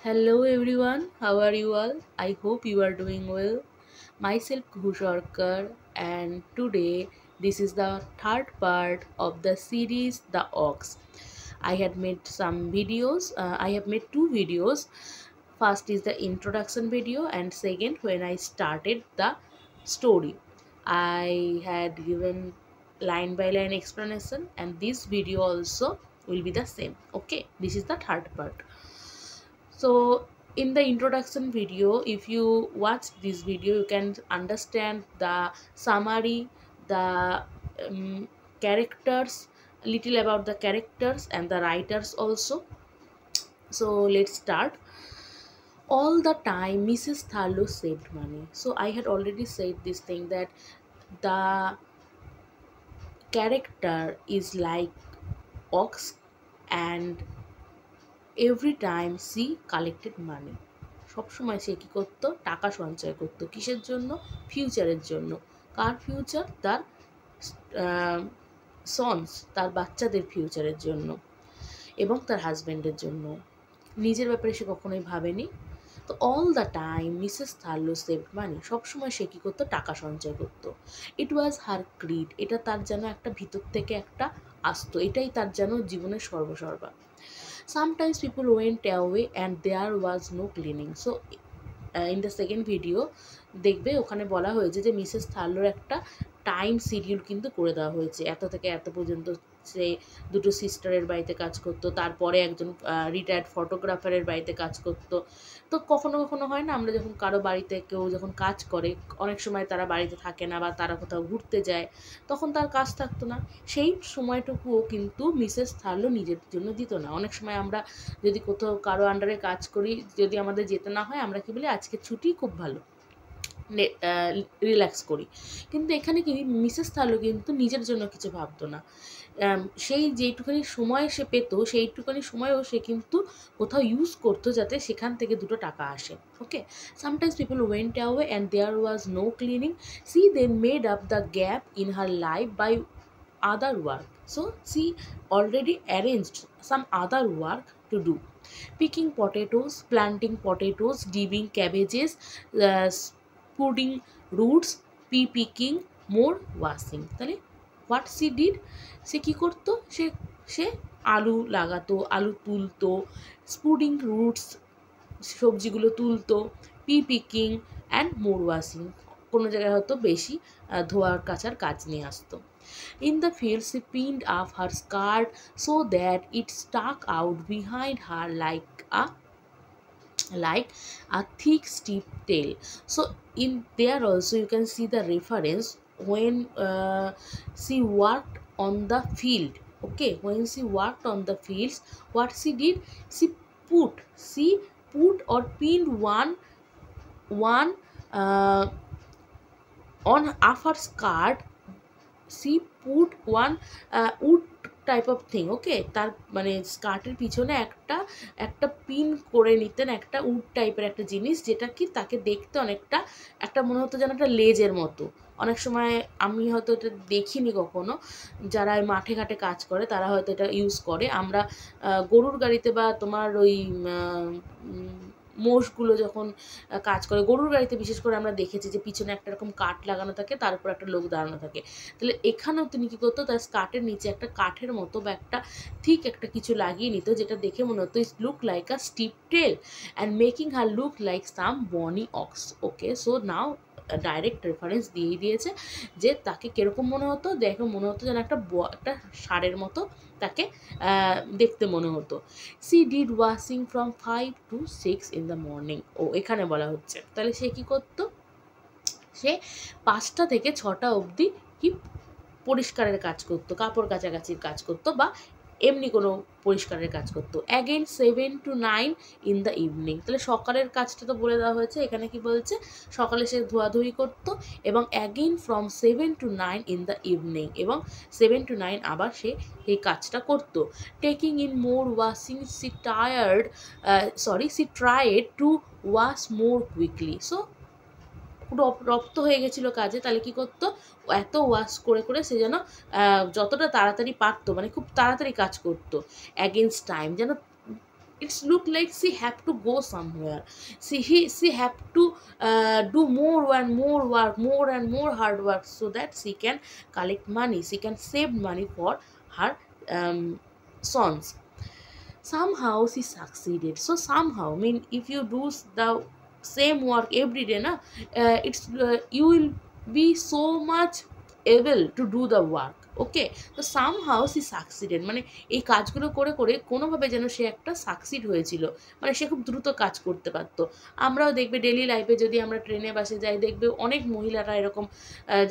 Hello everyone, how are you all? I hope you are doing well. Myself Kuhu Sarkar, and today this is the third part of the series The Ox. I had made some videos. I have made two videos. First is the introduction video, and second when I started the story. I had given line by line explanation, and this video also will be the same. Okay, this is the third part. So in the introduction video, if you watch this video, you can understand the summary, the characters, little about the characters and the writers also. So let's start. All the time Mrs. Tharlo saved money. So I had already said this thing that the character is like ox, and every time she collected money. সবসময় সে কী করতো? টাকা সঞ্চয় করতো। কিসের জন্য? ফিউচারের জন্য। কার ফিউচার? তার সন্স, তার বাচ্চাদের ফিউচারের জন্য এবং তার হাজব্যান্ডের জন্য। নিজের ব্যাপারে সে কখনোই ভাবেনি। তো all the time Mrs Thurlow saved money. সবসময় সে কী করতো? টাকা সঞ্চয় করতো। It was her creed. এটা তার যেন একটা ভিতর থেকে একটা আসতো। এটাই তার যেন জীবনের সর্বসর্বা। Sometimes people went away and there was no cleaning. So in the second video দেখবে ওখানে বলা হয়েছে যে মিসেস থার্লোর একটা টাইম শিডিউল কিন্তু করে দেওয়া হয়েছে। এত থেকে এত পর্যন্ত সে দুটো সিস্টারের বাড়িতে কাজ করতো, তারপরে একজন রিটায়ার্ড ফটোগ্রাফারের বাড়িতে কাজ করতো। তো কখনো কখনো হয় না, আমরা যখন কারো বাড়িতে কেউ যখন কাজ করে, অনেক সময় তারা বাড়িতে থাকে না বা তারা কোথাও ঘুরতে যায়, তখন তার কাজ থাকতো না। সেই সময়টুকুও কিন্তু মিসেস থার্লো নিজের জন্য দিত না। অনেক সময় আমরা যদি কোথাও কারো আন্ডারে কাজ করি, যদি আমাদের যেতে না হয়, আমরা কি বলি? আজকে ছুটি, খুব ভালো, রিল্যাক্স করি। কিন্তু এখানে কি মিসেস থার্লো কিন্তু নিজের জন্য কিছু ভাবতো না। সেই যেইটুখানি সময় সে পেতো, সেইটুখানি সময়ও সে কিন্তু কোথাও ইউজ করতো যাতে সেখান থেকে দুটো টাকা আসে। Okay, sometimes people went away and there was no cleaning. She then made up the gap in her life by other work. So she already arranged some other work to do: picking potatoes, planting potatoes, digging cabbages, spudding roots, pea picking, more washing. তাহলে what she did, সে কী করতো? সে আলু লাগাতো, আলু তুলতো, spudding roots, সবজিগুলো তুলতো, pea picking and more washing, কোনো জায়গায় হয়তো বেশি ধোয়ার কাচার কাজ নিয়ে আসতো। In the field, she pinned up her skirt so that it stuck out behind her like a thick steep tail. So in there also you can see the reference when she worked on the field. Okay, when she worked on the fields, what she did? She put or pinned one uh, on upper skirt. She put one wood type of thing. Okay, তার মানে স্কার্টের পিছনে একটা pin করে নিতেন, একটা would টাইপের একটা জিনিস, যেটা কি তাকে দেখতে অনেকটা একটা মনে হতো যেন একটা লেজের মতো। অনেক সময় আমি হয়তো এটা দেখিনি কখনো, যারা মাঠে ঘাটে কাজ করে তারা হয়তো এটা ইউজ করে। আমরা গরুর গাড়িতে বা তোমার ওই মোষগুলো যখন কাজ করে, গরুর গাড়িতে বিশেষ করে আমরা দেখেছি যে পিছনে একটা এরকম কাঠ লাগানো থাকে, তার উপর একটা লোক দাঁড়ানো থাকে। তাহলে এখানেও তিনি কী করতো? তার স্কার্টের নিচে একটা কাঠের মতো বা একটা ঠিক একটা কিছু লাগিয়ে নিত, যেটা দেখে মনে হতো it look like a steep tail and making her look like some bony ox. Okay, so now direct reference দিয়েই দিয়েছে যে তাকে কীরকম মনে হতো। দেখে মনে হতো যেন একটা ষাঁড়ের মতো তাকে দেখতে মনে হতো। C did washing from 5 to 6 in the morning. ও এখানে বলা হচ্ছে, তাহলে সে কী করতো? সে 5টা থেকে 6টা অবধি কি পরিষ্কারের কাজ করতো, কাপড় কাচাকাচির কাজ করতো বা এমনি কোনো পরিষ্কারের কাজ করতো। Again 7 to 9 in the evening. তাহলে সকালের কাজটা তো বলে দেওয়া হয়েছে, এখানে কি বলছে? সকালে সে ধোয়াধুয়ি করতো এবং again from 7 to 9 in the evening, এবং 7 to 9 আবার সে এই কাজটা করতো। Taking in more washing, she tried to wash more quickly. So রপ্ত হয়ে গেছিলো কাজে, তাহলে কী করতো? এত ওয়াশ করে করে সে যেন যতটা তাড়াতাড়ি পারতো, মানে খুব তাড়াতাড়ি কাজ করতো। অ্যাগেন্স্ট টাইম, যেন it's look like she have to go somewhere. She have to do more and more work, more and more hard work, so that she can collect money, she can save money for her sons. Somehow she succeeded. So somehow, I mean, if you do the same work every day, na, it's you will be so much able to do the work. ওকে, তো somehow C succeeded, মানে এই কাজগুলো করে করে কোনোভাবে যেন সে একটা succeed হয়েছিল, মানে সে খুব দ্রুত কাজ করতে পারতো। আমরাও দেখবে ডেলি লাইফে যদি আমরা ট্রেনে বাসে যাই, দেখবে অনেক মহিলারা এরকম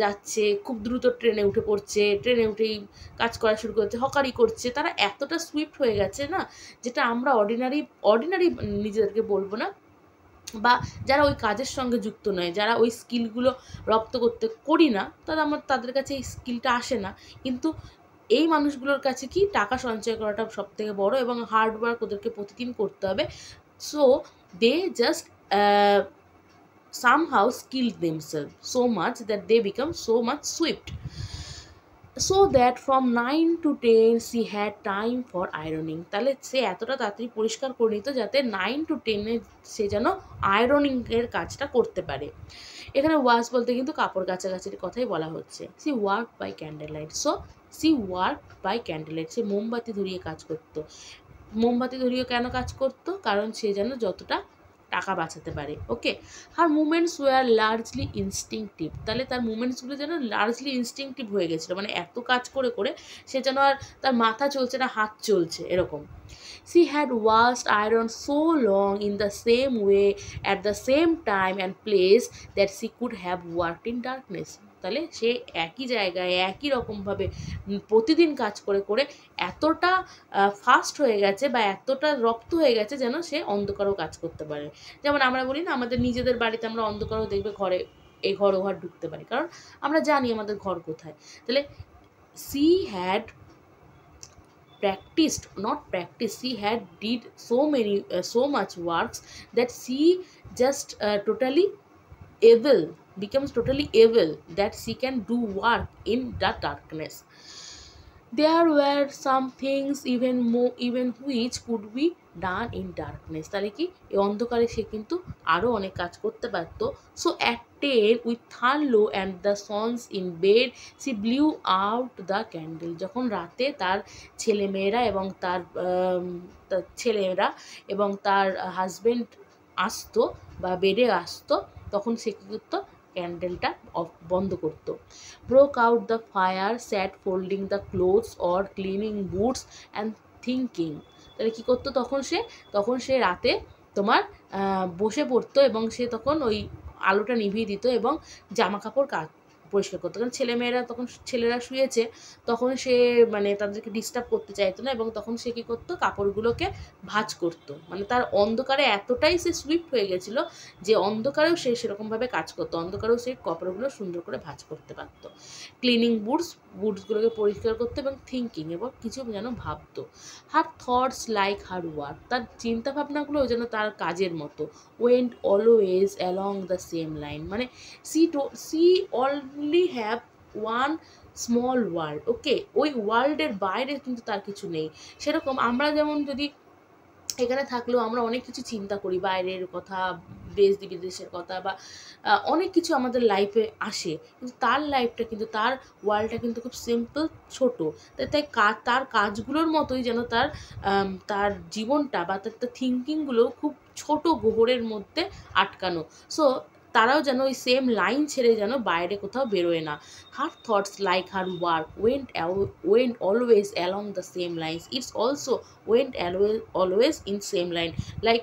যাচ্ছে, খুব দ্রুত ট্রেনে উঠে পড়ছে, ট্রেনে উঠেই কাজ করা শুরু করছে, হকারি করছে, তারা এতটা সুইফট হয়ে গেছে না, যেটা আমরা অর্ডিনারি নিজেদেরকে বলবো না, বা যারা ওই কাজের সঙ্গে যুক্ত নয়, যারা ওই স্কিলগুলো রপ্ত করি না, তাদের কাছে এই স্কিলটা আসে না। কিন্তু এই মানুষগুলোর কাছে কি টাকা সঞ্চয় করাটা সবথেকে বড়, এবং হার্ড ওয়ার্ক ওদেরকে প্রতিদিন করতে হবে। So they just somehow skilled themselves so much that they become so much swift, so that from 9 to 10 she had time for ironing। তাহলে সে এতটা তাড়াতাড়ি পরিষ্কার করে নিত যাতে 9 to 10 সে যেন আয়রনিংয়ের কাজটা করতে পারে। এখানে ওয়াশ বলতে কিন্তু কাপড় কাচাকাচির কথাই বলা হচ্ছে। She work by candle light. So she work by candle light, সে মোমবাতি ধরিয়ে কাজ করতো। মোমবাতি ধরিয়ে কেন কাজ করতো? কারণ সে যেন যতটা টাকা বাঁচাতে পারে। ওকে, হার মুভমেন্টস ওয়ার লার্জলি ইনস্টিংটিভ। তাহলে তার মুভমেন্টসগুলো যেন লার্জলি ইনস্টিংটিভ হয়ে গেছিলো, মানে এত কাজ করে করে সে যেন আর তার মাথা চলছে না, হাত চলছে এরকম। She had washed iron so long in the same way at the same time and place that she could have worked in darkness। তাহলে সে একই জায়গায় একই রকমভাবে প্রতিদিন কাজ করে করে এতটা ফাস্ট হয়ে গেছে বা এতটা রপ্ত হয়ে গেছে যেন সে অন্ধকারেও কাজ করতে পারে। যেমন আমরা বলি না, আমাদের নিজেদের বাড়িতে আমরা অন্ধকারেও দেখবে ঘরে এই ঘর ও ঘর ঢুকতে পারি, কারণ আমরা জানি আমাদের ঘর কোথায়। তাহলে she had practiced, not practiced, she had did so much works that she just becomes totally able that she can do work in the darkness. There were some things even which could be done in darkness। তাহলে কি এই অন্ধকারে সে কিন্তু আরও অনেক কাজ করতে পারতো। So at 10 with Tharlo and the sons in bed she blew out the candle। যখন রাতে তার ছেলেমেয়েরা এবং তার হাজবেন্ড আসতো বা বেডে আসতো, তখন সে কী করতো? ক্যান্ডেলটা বন্ধ করতো। Broke out the fire, sat folding the clothes or cleaning boots and thinking. তাহলে কী করতো? তখন সে রাতে তোমার বসে পড়তো, এবং সে তখন ওই আলোটা নিভিয়ে দিত এবং জামা কাপড় পরিষ্কার করতো। কারণ ছেলেরা শুয়েছে, তখন সে মানে তাদেরকে ডিস্টার্ব করতে চাইতো না, এবং তখন সে কী করতো? কাপড়গুলোকে ভাঁজ করতো। মানে তার অন্ধকারে এতটাই সে সুইফট হয়ে গেছিলো যে অন্ধকারেও সে সেরকমভাবে কাজ করতো, অন্ধকারেও সে কাপড়গুলো সুন্দর করে ভাঁজ করতে পারতো। ক্লিনিং বুটসগুলোকে পরিষ্কার করতো, এবং থিঙ্কিং, এবং কিছু যেন ভাবতো। Her thoughts like her work, তার চিন্তাভাবনাগুলো যেন তার কাজের মতো। Went always along the same line, মানে she only have one small world। Okay, ওই ওয়ার্ল্ডের বাইরে কিন্তু তার কিছু নেই। সেরকম আমরা যেমন যদি এখানে থাকলেও আমরা অনেক কিছু চিন্তা করি, বাইরের কথা, দেশ বিদেশের কথা, বা অনেক কিছু আমাদের লাইফে আসে, কিন্তু তার লাইফটা কিন্তু, তার ওয়ার্ল্ডটা কিন্তু খুব সিম্পল, ছোটো। তাই তার কাজগুলোর মতোই যেন তার জীবনটা বা তার থিঙ্কিংগুলো খুব ছোট গোহরের মধ্যে আটকানো। সো তারাও যেন ওই সেম লাইন ছেড়ে যেন বাইরে কোথাও বেরোয় না। Her thoughts like her work went always along the same lines, it's also went always in same line। Like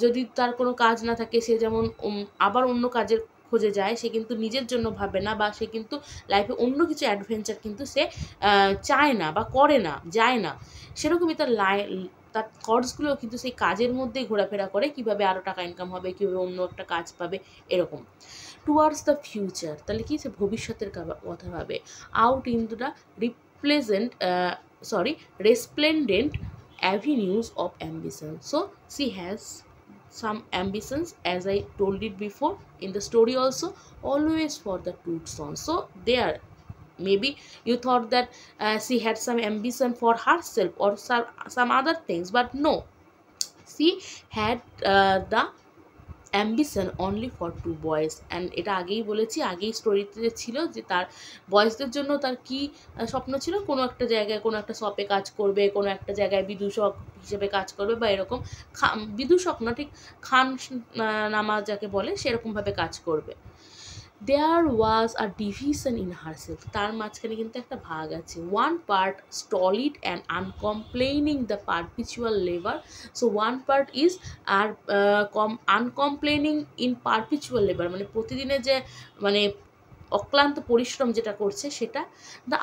যদি তার কোনো কাজ না থাকে, সে যেমন আবার অন্য কাজের খোঁজে যায়, সে কিন্তু নিজের জন্য ভাবে না, বা সে কিন্তু লাইফে অন্য কিছু অ্যাডভেঞ্চার কিন্তু সে চায় না বা করে না, যায় না। সেরকমই তার থটসগুলো কিন্তু সেই কাজের মধ্যেই ঘোরাফেরা করে, কীভাবে আরও টাকা ইনকাম হবে, কীভাবে অন্য একটা কাজ পাবে, এরকম। টুয়ার্ডস দ্য ফিউচার, তাহলে কি সে ভবিষ্যতের কথা ভাবে। Out in the resplendent avenues of ambition। So she has some ambitions, as I told it before in the story also, always for the two sons। So there, maybe you thought that she had some ambition for herself or some other things, but no, she had the ambition only for 2 boys and এটা আগেই বলেছি, আগেই স্টোরিতে ছিল যে তার বয়েজদের জন্য তার কি স্বপ্ন ছিল, কোনো একটা জায়গায় কোনো একটা শপে কাজ করবে, কোনো একটা জায়গায় বিদূষক হিসেবে কাজ করবে, বা এরকম বিদূষক না ঠিক খান নামা যাকে বলে সেরকমভাবে কাজ করবে। There was a division in herself, তার মাঝখানে কিন্তু একটা ভাগ আছে। One part stolid and uncomplaining the perpetual labour, so one part is আর আনকমপ্লেনিং ইন পারপিচুয়াল লেবার, মানে প্রতিদিনের যে মানে অক্লান্ত পরিশ্রম যেটা করছে সেটা। The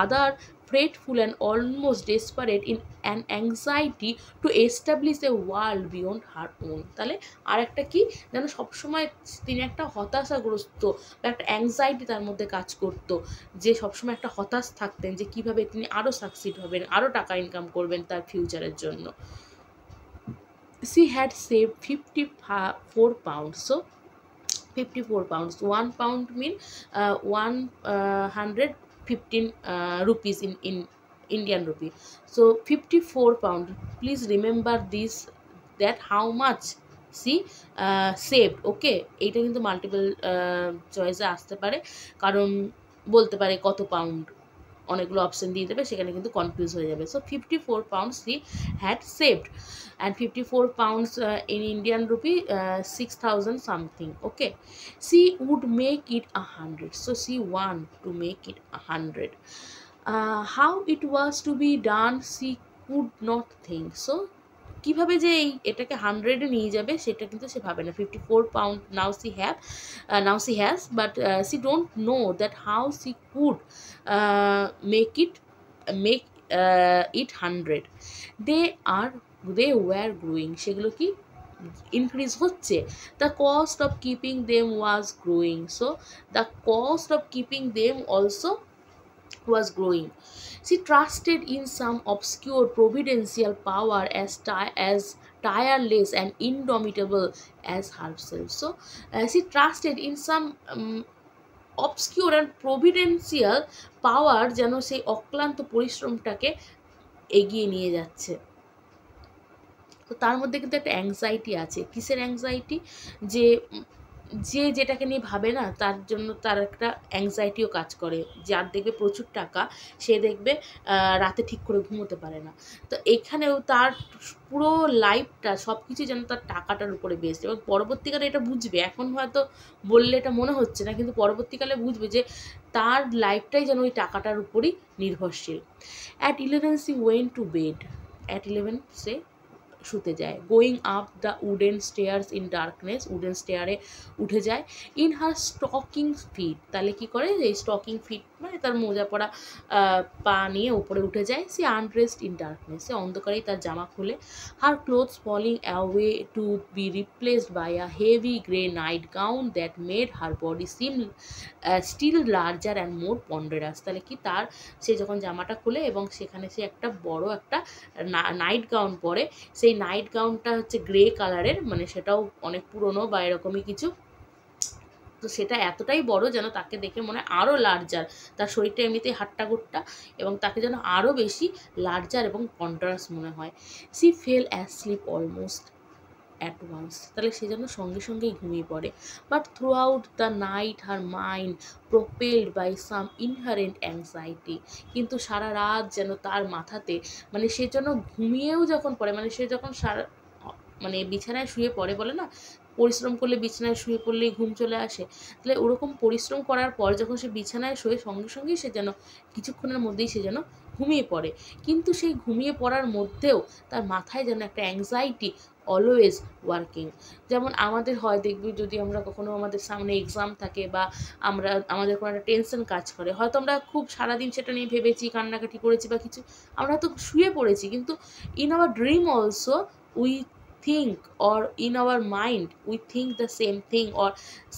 other fretful and almost desperate in an anxiety to establish a world beyond her own। তাহলে আর একটা কি যেন সবসময় তিনি একটা হতাশাগ্রস্ত বা একটা অ্যাংজাইটি তার মধ্যে কাজ করতো, যে সবসময় একটা হতাশ থাকতেন যে কিভাবে তিনি আরও সাকসিড হবেন, আরও টাকা ইনকাম করবেন তার ফিউচারের জন্য। she had saved 54 pounds, so 54 pounds, 1 pound mean 115 rupees in Indian rupee, so 54 pound, please remember this, that how much she saved, okay, এইটা কিন্তু মাল্টিপল চয়েসে আসতে পারে, কারণ বলতে পারে কত পাউন্ড, অনেকগুলো অপশন দিয়ে দেবে, সেখানে কিন্তু কনফিউজ হয়ে যাবে। So 54 pounds she had saved, and 54 pounds in Indian rupee 6,000 something, okay. She would make it 100, so she want to make it 100. How it was to be done she could not think, so কীভাবে যে এটাকে 100-এ নিয়ে যাবে সেটা কিন্তু সে ভাবে না। 54 pound now she has, but she don't know that how she could make it 100. they were growing, সেগুলো কি ইনক্রিজ হচ্ছে। The cost of keeping them was growing, so the cost of keeping them also was growing. She trusted in some obscure providential power as tireless and indomitable as herself. So she trusted in some obscure and providential power, যেন সেই অক্লান্ত পরিশ্রমটাকে এগিয়ে নিয়ে যাচ্ছে। তো তার মধ্যে কিন্তু একটা অ্যাংজাইটি আছে। কিসের অ্যাংজাইটি? যে যেটাকে নিয়ে ভাবে না তার জন্য তার একটা অ্যাংজাইটিও কাজ করে। যার দেখবে প্রচুর টাকা সে দেখবে রাতে ঠিক করে ঘুমোতে পারে না। তো এখানেও তার পুরো লাইফটা সব কিছু যেন তার টাকাটার উপরে বেসড, এবং পরবর্তীকালে এটা বুঝবে, এখন হয়তো বললে এটা মনে হচ্ছে না, কিন্তু পরবর্তীকালে বুঝবে যে তার লাইফটাই যেন ওই টাকাটার উপরই নির্ভরশীল। At 11 she went to bed, at 11 সে শুতে যায়। Going up the wooden stairs in darkness, wooden স্টেয়ারে উঠে যায়। ইন হার স্টকিং ফিট, তাহলে কী করে, এই স্টকিং ফিট মানে তার মোজা পরা পা নিয়ে উপরে উঠে যায়। সে আনড্রেসড ইন ডার্কনেস, সে অন্ধকারেই তার জামা খুলে। Her clothes falling away to be replaced by a heavy grey nightgown that made her body seem still larger and more ponderous, তাহলে কি তার সে যখন জামাটা খুলে এবং সেখানে সে একটা বড় একটা নাইট গাউন পরে, সেই নাইট গাউনটা হচ্ছে গ্রে কালারের, মানে সেটাও অনেক পুরনো বা এরকমই কিছু। তো সেটা এতটাই বড় যেন তাকে দেখে মনে হয় আরও লার্জার, তার শরীরটা এমনিতেই হাট্টাগুট্টা এবং তাকে যেন আরও বেশি লার্জার এবং কন্ট্রাস্ট মনে হয়। She fell asleep almost at once, তাহলে সে যেন সঙ্গে সঙ্গেই ঘুমিয়ে পড়ে। But throughout the night her mind propelled by some inherent anxiety, কিন্তু সারা রাত যেন তার মাথাতে, মানে সে যেন ঘুমিয়েও যখন পড়ে, মানে সে যখন মানে বিছানায় শুয়ে পড়ে, বলে না পরিশ্রম করলে বিছানায় শুয়ে পড়লেই ঘুম চলে আসে, তাহলে ওরকম পরিশ্রম করার পর যখন সে বিছানায় শোয়ে সঙ্গে সঙ্গেই সে যেন কিছুক্ষণের মধ্যেই সে যেন ঘুমিয়ে পড়ে। কিন্তু সেই ঘুমিয়ে পড়ার মধ্যেও তার মাথায় যেন একটা অ্যাংজাইটি অলওয়েজ ওয়ার্কিং। যেমন আমাদের হয় দেখবি, যদি আমরা কখনো আমাদের সামনে এক্সাম থাকে বা আমাদের কোনো একটা টেনশন কাজ করে, হয়তো আমরা খুব সারাদিন সেটা নিয়ে ভেবেছি, কান্নাকাটি করেছি বা কিছু, আমরা হয়তো শুয়ে পড়েছি, কিন্তু in our dream also we think, or in our mind we think the same thing, or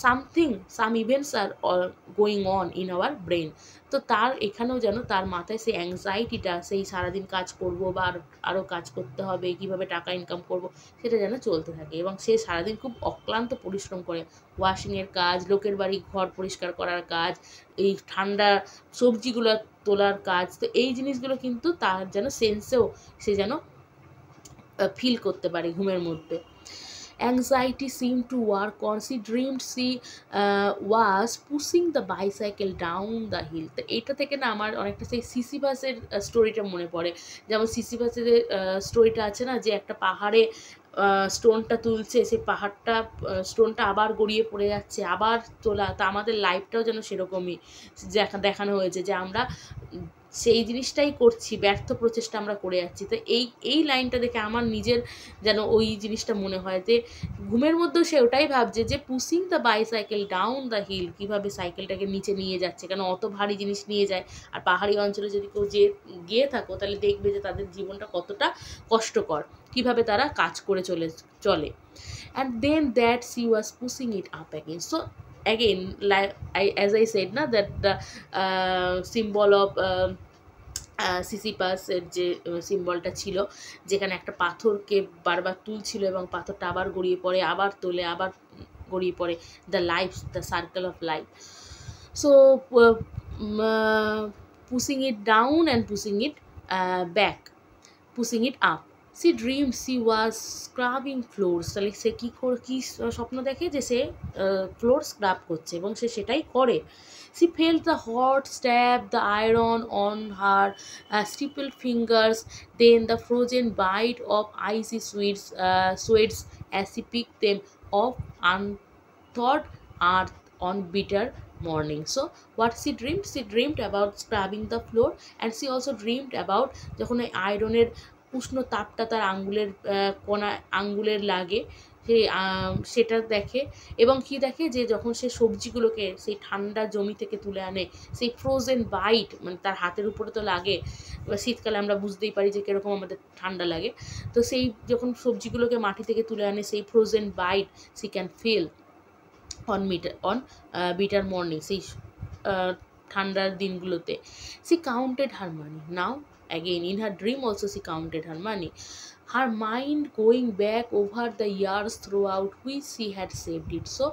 some events are going on in our brain. তো তার এখানেও যেন তার মাথায় সেই অ্যাংজাইটিটা, সেই সারাদিন কাজ করব বা আরও কাজ করতে হবে, কিভাবে টাকা ইনকাম করব, সেটা যেন চলতে থাকে। এবং সে সারাদিন খুব অক্লান্ত পরিশ্রম করে, ওয়াশিংয়ের কাজ, লোকের বাড়ি ঘর পরিষ্কার করার কাজ, এই ঠান্ডা সবজিগুলো তোলার কাজ, তো এই জিনিসগুলো কিন্তু তার যেন সেন্সেও সে যেন ফিল করতে পারি ঘুমের মধ্যে। Anxiety seemed to work on. She dreamed she was pushing the bicycle down the hill. তো এটা থেকে না আমার অনেকটা সেই সিসিবাসের স্টোরিটা মনে পড়ে। যেমন সিসিবাসের স্টোরিটা আছে না, যে একটা পাহাড়ে স্টোনটা তুলছে, সেই পাহাড়টা স্টোনটা আবার গড়িয়ে পড়ে যাচ্ছে, আবার তোলা। তা আমাদের লাইফটাও যেন সেরকমই দেখানো হয়েছে, যে আমরা সেই জিনিসটাই করছি, ব্যর্থ প্রচেষ্টা আমরা করে যাচ্ছি। তো এই লাইনটা দেখে আমার নিজের যেন ওই জিনিসটা মনে হয়, যে ঘুমের মধ্যেও সে ওটাই ভাবছে যে pushing the bicycle down the hill, কীভাবে সাইকেলটাকে নিচে নিয়ে যাচ্ছে, কেন অত ভারী জিনিস নিয়ে যায়। আর পাহাড়ি অঞ্চলে যদি কেউ গিয়ে থাকো তাহলে দেখবে যে তাদের জীবনটা কতটা কষ্টকর, কীভাবে তারা কাজ করে চলে। And then that she was pushing it up again. So again, like as I said na, that the symbol of সিসিপাসের যে সিম্বলটা ছিল, যেখানে একটা পাথরকে বারবার তুলছিল এবং পাথরটা আবার গড়িয়ে পড়ে, আবার তোলে, আবার গড়িয়ে পড়ে, the life, the circle of life. So pushing it down and pushing it back, pushing it up. She dream she was scrubbing floors. তাহলে সে কী স্বপ্ন দেখে, যে সে ফ্লোর স্ক্রাব করছে, এবং সে সেটাই করে। She felt the hot stab, the iron on her stippled fingers, then the frozen bite of icy sweets as she picked them off unthawed earth on bitter morning. So what she dreamed about scrubbing the floor, and she also dreamed about যখন ওই আয়রনের উষ্ণ তাপটা তার আঙ্গুলের লাগে, সেটা দেখে। এবং কি দেখে, যে যখন সে সবজিগুলোকে সেই ঠান্ডা জমি থেকে তুলে আনে, সেই ফ্রোজেন বাইট, মানে তার হাতের উপরে তো লাগে, শীতকালে আমরা বুঝতেই পারি যে কীরকম আমাদের ঠান্ডা লাগে। তো সেই যখন সবজিগুলোকে মাটি থেকে তুলে আনে, সেই frozen bite she can feel on bitter morning, সেই ঠান্ডার দিনগুলোতে। She counted her money now again. In her dream also she counted her money, her mind going back over the years throughout which she had saved it. So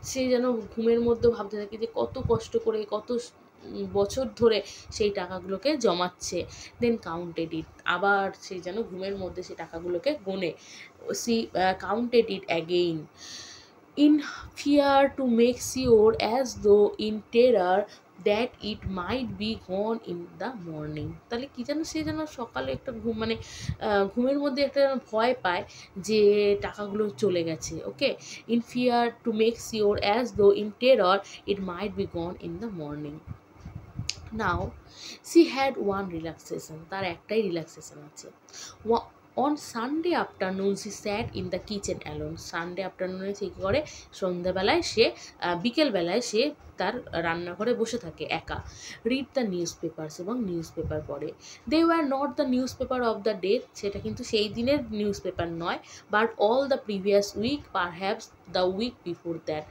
সে যেন ঘুমের মধ্যে ভাবতে থাকে যে কত কষ্ট করে, কত বছর ধরে সেই টাকাগুলোকে জমাচ্ছে। দেন কাউন্টেড ইট, আবার সে যেন ঘুমের মধ্যে সেই টাকাগুলোকে গোনে। She counted it again in fear, to make sure, as though in terror that it might be gone in the morning. তাহলে কি যেন সে যেন সকালে একটা ঘুমের মধ্যে একটা ভয় পায় যে টাকাগুলো চলে গেছে। ওকে, in fear, to make sure, as though in terror it might be gone in the morning. Now she had one relaxation, তার একটাই রিল্যাক্সেশন আছে। On Sunday afternoon she sat in the kitchen alone. Sunday আফটারনুনে সে কী করে, সন্ধ্যাবেলায় সে বিকেলবেলায় সে তার রান্নাঘরে বসে থাকে একা। রিড দ্য নিউজ পেপার্স, এবং নিউজ পেপার পড়ে। They were not the newspaper of the day, সেটা কিন্তু সেই দিনের নিউজ পেপার নয়, but all the previous week, perhaps the week before that,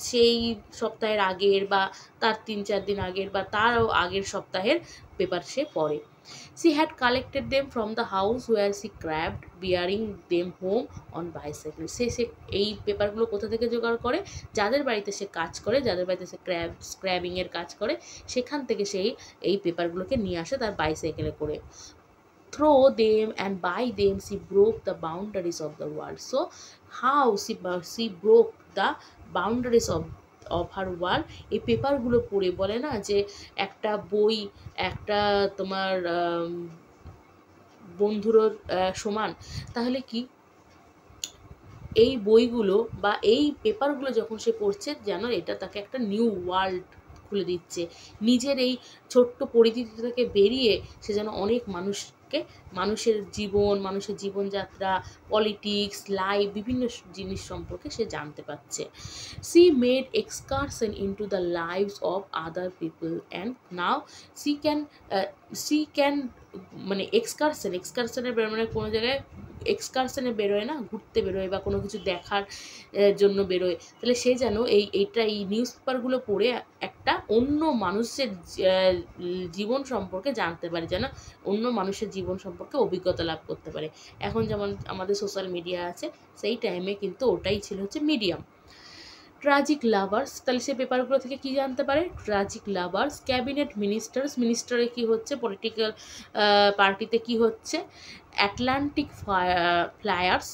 সেই সপ্তাহের আগের, বা তার 3-4 দিন আগের, বা তারও আগের সপ্তাহের পেপার সে পড়ে। She had collected them from the house where she crabbed, bearing them home on bicycle. সে এই পেপারগুলো কোথা থেকে জোগাড় করে, যাদের বাড়িতে সে কাজ করে, যাদের বাড়িতে সে স্ক্র্যাবিংয়ের কাজ করে, সেখান থেকে সেই এই পেপারগুলোকে নিয়ে আসে তার বাইসাইকেলে করে। Through them and by them she broke the boundaries of the world. So how she broke the boundaries of her world, এই পেপারগুলো পড়ে। বলে না যে একটা বই একটা তোমার বন্ধুরও সমান, তাহলে কি এই বইগুলো বা এই পেপারগুলো যখন সে পড়ছে, যেন এটা তাকে একটা নিউ ওয়ার্ল্ড খুলে দিচ্ছে। নিজের এই ছোট্ট পরিধিটি থেকে বেরিয়ে সে যেন অনেক মানুষের জীবনযাত্রা, পলিটিক্স, লাইফ, বিভিন্ন জিনিস সম্পর্কে সে জানতে পারছে। She made excursion into the lives of other people, and now she can মানে এক্সকারশনের মানে কোনো জায়গায় এক্সকারশনে বেরোয় না, ঘুরতে বেরোয় বা কোনো কিছু দেখার জন্য বেরোয়, তাহলে সে যেন এই নিউজ পেপারগুলো পড়ে একটা অন্য মানুষের জীবন সম্পর্কে জানতে পারে, যেন অন্য মানুষের জীবন সম্পর্কে অভিজ্ঞতা লাভ করতে পারে। এখন যেমন আমাদের সোশ্যাল মিডিয়া আছে, সেই টাইমে কিন্তু ওটাই ছিল হচ্ছে মিডিয়াম। ট্রাজিক লাভার্স, তাহলে সে পেপারগুলো থেকে কী জানতে পারে? ট্রাজিক লাভার্স, ক্যাবিনেট মিনিস্টার্স, মিনিস্টারে কী হচ্ছে, পলিটিক্যাল পার্টিতে কী হচ্ছে, অ্যাটলান্টিক ফ্লায়ার্স,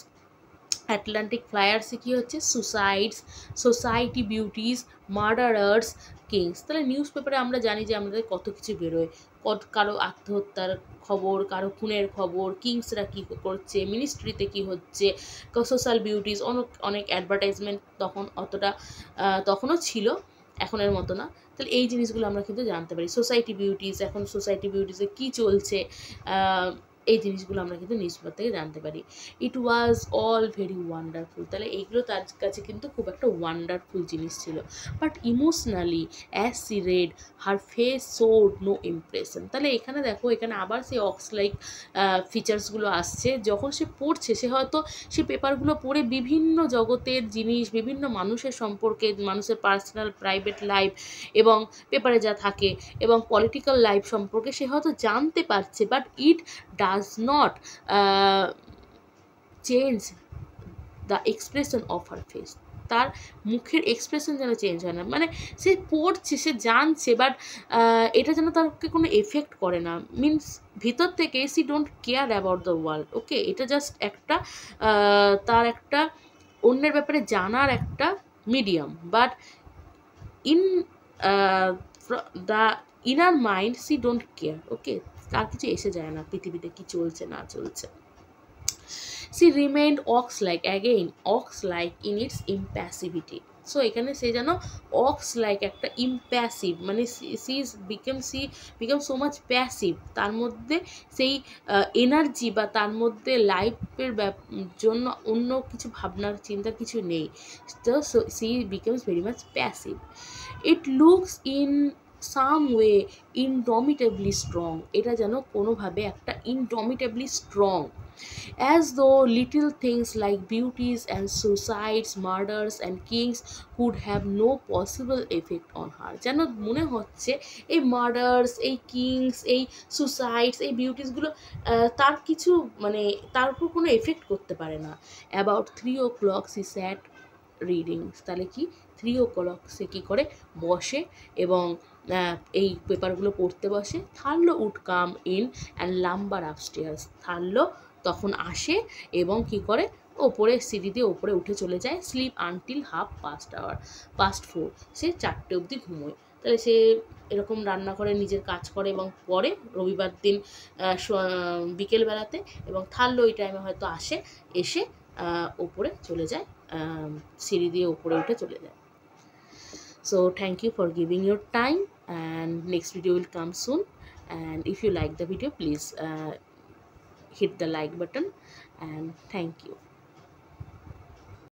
অ্যাটলান্টিক ফ্লায়ার্সে কী হচ্ছে, সুসাইডস, সোসাইটি বিউটিজ, মার্ডারার্স, কিংস। তাহলে নিউজ পেপারে আমরা জানি যে আমাদের কত কিছু বেরোয়, কারো আত্মহত্যার খবর, কারো খুনের খবর, কিংসরা কী করছে, মিনিস্ট্রিতে কী হচ্ছে, সোশ্যাল বিউটিজ, অনেক অনেক অ্যাডভার্টাইজমেন্ট তখন অতটা তখনও ছিল, এখনের মতো না। তাহলে এই জিনিসগুলো আমরা কিন্তু জানতে পারি। সোসাইটি বিউটিজ, এখন সোসাইটি বিউটিজে কী চলছে, এই জিনিসগুলো আমরা কিন্তু নিউজ পেপার থেকে জানতে পারি। ইট ওয়াজ অল ভেরি ওয়ান্ডারফুল, তাহলে এইগুলো তার কাছে কিন্তু খুব একটা ওয়ান্ডারফুল জিনিস ছিল। But emotionally as she read her face showed no impression. তাহলে এখানে দেখো, এখানে আবার সেই অক্স লাইক ফিচার্সগুলো আসছে। যখন সে পড়ছে, সে হয়তো সে পেপারগুলো পড়ে বিভিন্ন জগতের জিনিস, বিভিন্ন মানুষের সম্পর্কে, মানুষের পার্সোনাল প্রাইভেট লাইফ এবং পেপারে যা থাকে এবং পলিটিক্যাল লাইফ সম্পর্কে সে হয়তো জানতে পারছে, but it does not change the expression of her face. তার মুখের এক্সপ্রেশন যেন চেঞ্জ হয় না, মানে সে পড়ছে, সে জানছে, বাট এটা যেন তাকে কোনো এফেক্ট করে না। মিনস ভিতর থেকে she don't care about the world. Okay, এটা জাস্ট একটা তার একটা অন্যের ব্যাপারে জানার একটা medium, but in the inner mind she don't care. Okay, তার কিছু এসে যায় না পৃথিবীতে কী চলছে না চলছে। She remained ox like, again ox like in its impassivity. So এখানে সে যেন অক্স লাইক একটা ইম্প্যাসিভ, মানে বিকাম সো মাচ প্যাসিভ, তার মধ্যে সেই এনার্জি বা তার মধ্যে লাইফের জন্য অন্য কিছু ভাবনার চিন্তা কিছু নেই। তো she becomes very much passive. It looks in some way indomitably strong, এটা যেন কোনোভাবে একটা indomitably strong, as though little things like beauties and suicides, murders and kings could have no possible effect on her. যেন মনে হচ্ছে এই murders, এই Kings, এই সুসাইডস, এই বিউটিসগুলো তার কিছু মানে তার উপর কোনো এফেক্ট করতে পারে না। About 3 o'clock she sat reading, তাহলে কি 3 o'clock সে কী করে, বসে এবং এই পেপারগুলো পড়তে বসে। Thurlow would come in and lumber upstairs, Thurlow তখন আসে এবং কি করে, ওপরে সিঁড়ি দিয়ে ওপরে উঠে চলে যায়। স্লিপ আনটিল 4:30, সে 4টে অবধি ঘুমোয়। তাহলে সে এরকম রান্না করে, নিজের কাজ করে এবং পরে রবিবার দিন বিকেলবেলাতে, এবং থার্লো ওই টাইমে হয়তো আসে, এসে ওপরে চলে যায়, সিঁড়ি দিয়ে ওপরে উঠে চলে যায়। So thank you for giving your time, and next video will come soon. And if you like the video, please hit the like button, and thank you.